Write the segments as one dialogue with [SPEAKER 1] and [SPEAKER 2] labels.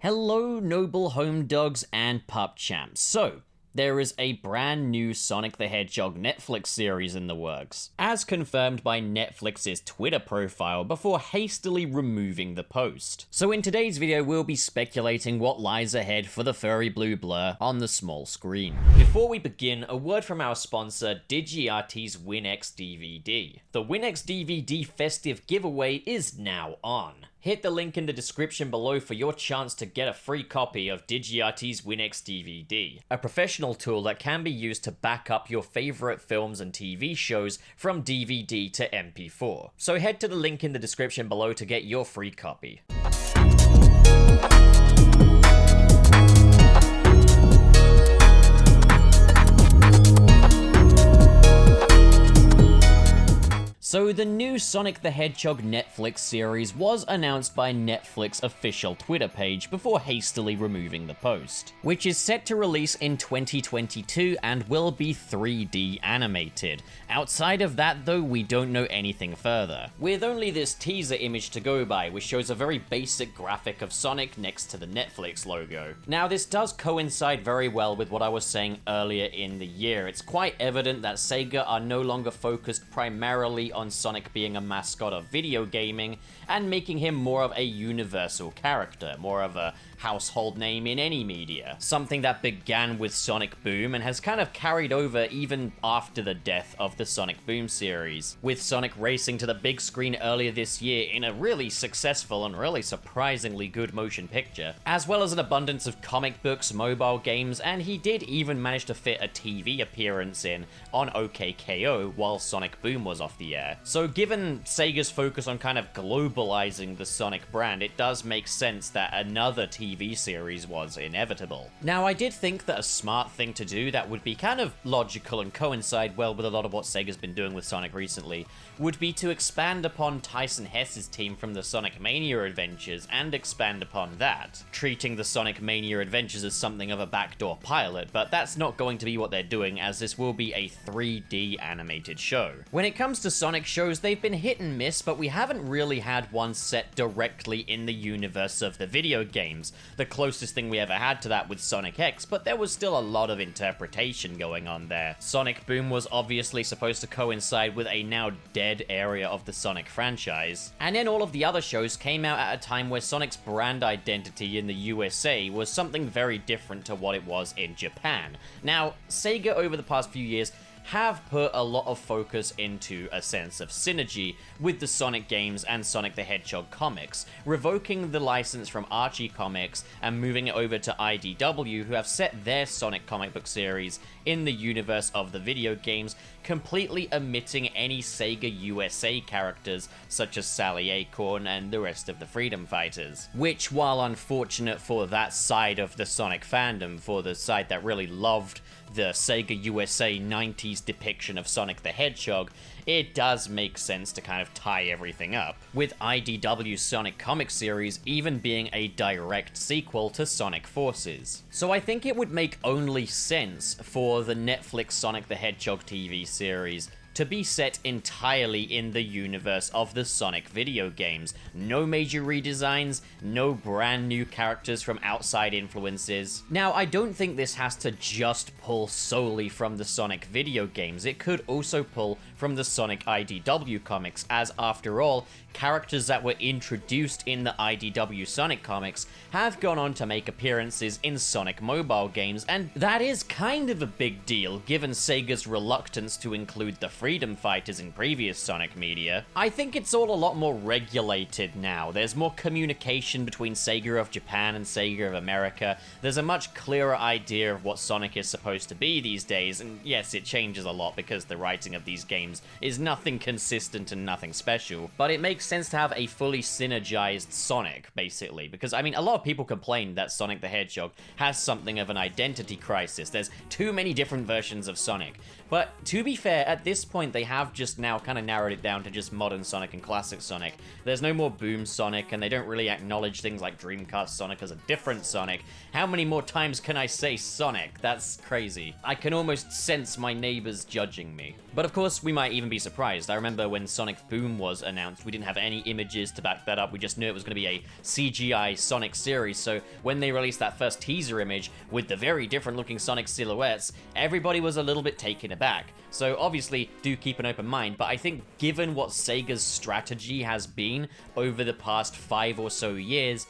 [SPEAKER 1] Hello, noble home dogs and pup champs. So, there is a brand new Sonic the Hedgehog Netflix series in the works, as confirmed by Netflix's Twitter profile before hastily removing the post. So in today's video, we'll be speculating what lies ahead for the furry blue blur on the small screen. Before we begin, a word from our sponsor, DigiArt's WinX DVD. The WinX DVD festive giveaway is now on. Hit the link in the description below for your chance to get a free copy of DigiArt's WinX DVD, a professional tool that can be used to back up your favorite films and TV shows from DVD to MP4. So head to the link in the description below to get your free copy. So the new Sonic the Hedgehog Netflix series was announced by Netflix official Twitter page before hastily removing the post, which is set to release in 2022 and will be 3D animated. Outside of that though, we don't know anything further, with only this teaser image to go by, which shows a very basic graphic of Sonic next to the Netflix logo. Now this does coincide very well with what I was saying earlier in the year. It's quite evident that Sega are no longer focused primarily on Sonic being a mascot of video gaming and making him more of a universal character, more of a household name in any media. Something that began with Sonic Boom and has kind of carried over even after the death of the Sonic Boom series, with Sonic racing to the big screen earlier this year in a really successful and really surprisingly good motion picture, as well as an abundance of comic books, mobile games, and he did even manage to fit a TV appearance in on OKKO while Sonic Boom was off the air. So given Sega's focus on kind of globalizing the Sonic brand, it does make sense that another TV series was inevitable. Now, I did think that a smart thing to do that would be kind of logical and coincide well with a lot of what Sega's been doing with Sonic recently would be to expand upon Tyson Hess's team from the Sonic Mania adventures and expand upon that, treating the Sonic Mania adventures as something of a backdoor pilot, but that's not going to be what they're doing, as this will be a 3D animated show. When it comes to Sonic shows, they've been hit and miss, but we haven't really had one set directly in the universe of the video games. The closest thing we ever had to that with Sonic X, but there was still a lot of interpretation going on there. Sonic Boom was obviously supposed to coincide with a now dead area of the Sonic franchise, and then all of the other shows came out at a time where Sonic's brand identity in the USA was something very different to what it was in Japan. Now, Sega over the past few years have put a lot of focus into a sense of synergy with the Sonic games and Sonic the Hedgehog comics, revoking the license from Archie Comics and moving it over to IDW, who have set their Sonic comic book series in the universe of the video games, completely omitting any Sega USA characters such as Sally Acorn and the rest of the Freedom Fighters. Which, while unfortunate for that side of the Sonic fandom, for the side that really loved the Sega USA 90s depiction of Sonic the Hedgehog, it does make sense to kind of tie everything up, with IDW's Sonic comic series even being a direct sequel to Sonic Forces. So I think it would make only sense for the Netflix Sonic the Hedgehog TV series to be set entirely in the universe of the Sonic video games. No major redesigns, no brand new characters from outside influences. Now, I don't think this has to just pull solely from the Sonic video games. It could also pull from the Sonic IDW comics, as after all, characters that were introduced in the IDW Sonic comics have gone on to make appearances in Sonic mobile games, and that is kind of a big deal given Sega's reluctance to include the Freedom Fighters in previous Sonic media. I think it's all a lot more regulated now. There's more communication between Sega of Japan and Sega of America. There's a much clearer idea of what Sonic is supposed to be these days, and yes, it changes a lot because the writing of these games is nothing consistent and nothing special, but it makes sense to have a fully synergized Sonic, basically, because, I mean, a lot of people complain that Sonic the Hedgehog has something of an identity crisis. There's too many different versions of Sonic. But to be fair, at this point, they have just now kind of narrowed it down to just modern Sonic and classic Sonic. There's no more Boom Sonic, and they don't really acknowledge things like Dreamcast Sonic as a different Sonic. How many more times can I say Sonic? That's crazy. I can almost sense my neighbors judging me. But of course, we might even be surprised. I remember when Sonic Boom was announced, we didn't have any images to back that up. We just knew it was going to be a CGI Sonic series. So when they released that first teaser image with the very different looking Sonic silhouettes, everybody was a little bit taken aback. So obviously, do keep an open mind, but I think given what Sega's strategy has been over the past 5 or so years,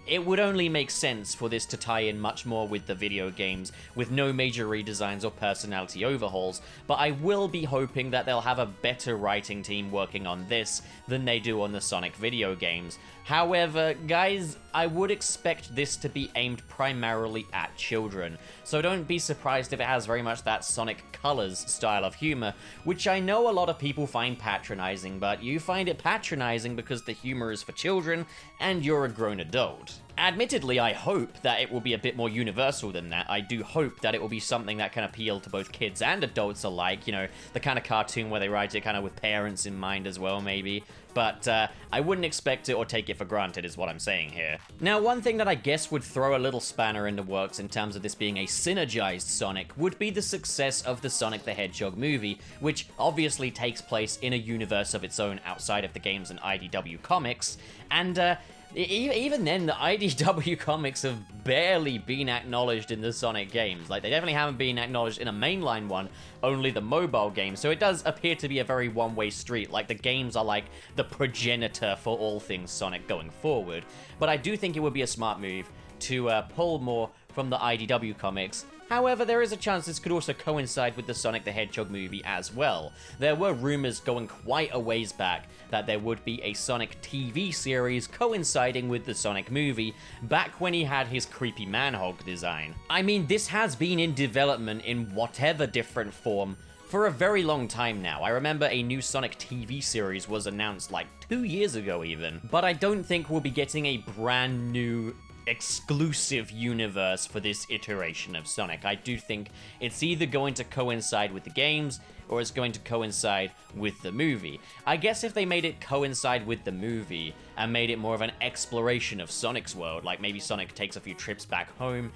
[SPEAKER 1] it would only make sense for this to tie in much more with the video games, with no major redesigns or personality overhauls, but I will be hoping that they'll have a better writing team working on this than they do on the Sonic video games. However, guys, I would expect this to be aimed primarily at children, so don't be surprised if it has very much that Sonic Colors style of humor, which I know a lot of people find patronizing, but you find it patronizing because the humor is for children and you're a grown adult. Admittedly, I hope that it will be a bit more universal than that. I do hope that it will be something that can appeal to both kids and adults alike, you know, the kind of cartoon where they write it kind of with parents in mind as well, maybe. But I wouldn't expect it or take it for granted is what I'm saying here. Now, one thing that I guess would throw a little spanner in the works in terms of this being a synergized Sonic would be the success of the Sonic the Hedgehog movie, which obviously takes place in a universe of its own outside of the games and IDW comics, and even then, the IDW comics have barely been acknowledged in the Sonic games. Like, they definitely haven't been acknowledged in a mainline one, only the mobile game. So it does appear to be a very one-way street. Like, the games are like the progenitor for all things Sonic going forward. But I do think it would be a smart move to pull more from the IDW comics. However, there is a chance this could also coincide with the Sonic the Hedgehog movie as well. There were rumors going quite a ways back that there would be a Sonic TV series coinciding with the Sonic movie, back when he had his creepy manhog design. I mean, this has been in development in whatever different form for a very long time now. I remember a new Sonic TV series was announced like 2 years ago even, but I don't think we'll be getting a brand new exclusive universe for this iteration of Sonic. I do think it's either going to coincide with the games or it's going to coincide with the movie. I guess if they made it coincide with the movie and made it more of an exploration of Sonic's world, like maybe Sonic takes a few trips back home,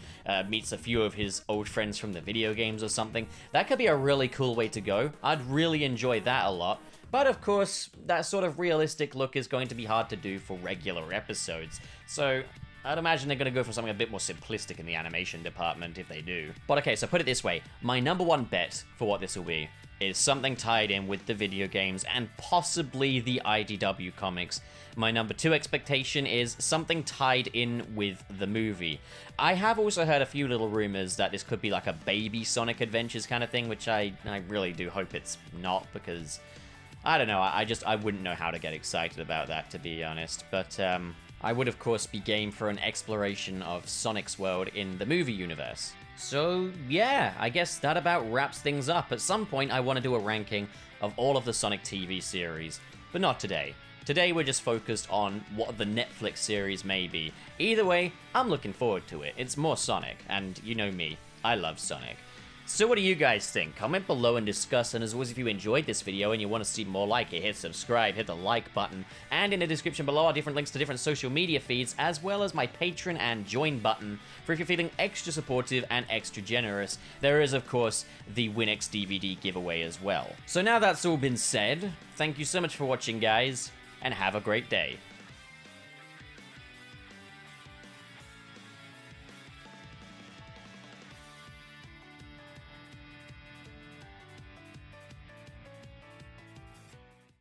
[SPEAKER 1] meets a few of his old friends from the video games or something, that could be a really cool way to go. I'd really enjoy that a lot. But of course, that sort of realistic look is going to be hard to do for regular episodes. So I'd imagine they're going to go for something a bit more simplistic in the animation department if they do. But okay, so put it this way. My number one bet for what this will be is something tied in with the video games and possibly the IDW comics. My number two expectation is something tied in with the movie. I have also heard a few little rumors that this could be like a baby Sonic Adventures kind of thing, which I really do hope it's not, because I don't know, I wouldn't know how to get excited about that, to be honest. But I would, of course, be game for an exploration of Sonic's world in the movie universe. So, yeah, I guess that about wraps things up. At some point, I want to do a ranking of all of the Sonic TV series, but not today. Today, we're just focused on what the Netflix series may be. Either way, I'm looking forward to it. It's more Sonic, and you know me, I love Sonic. So what do you guys think? Comment below and discuss, and as always, if you enjoyed this video and you want to see more like it, hit subscribe, hit the like button, and in the description below are different links to different social media feeds, as well as my Patreon and join button for if you're feeling extra supportive and extra generous. There is, of course, the WinX DVD giveaway as well. So now that's all been said, thank you so much for watching, guys, and have a great day.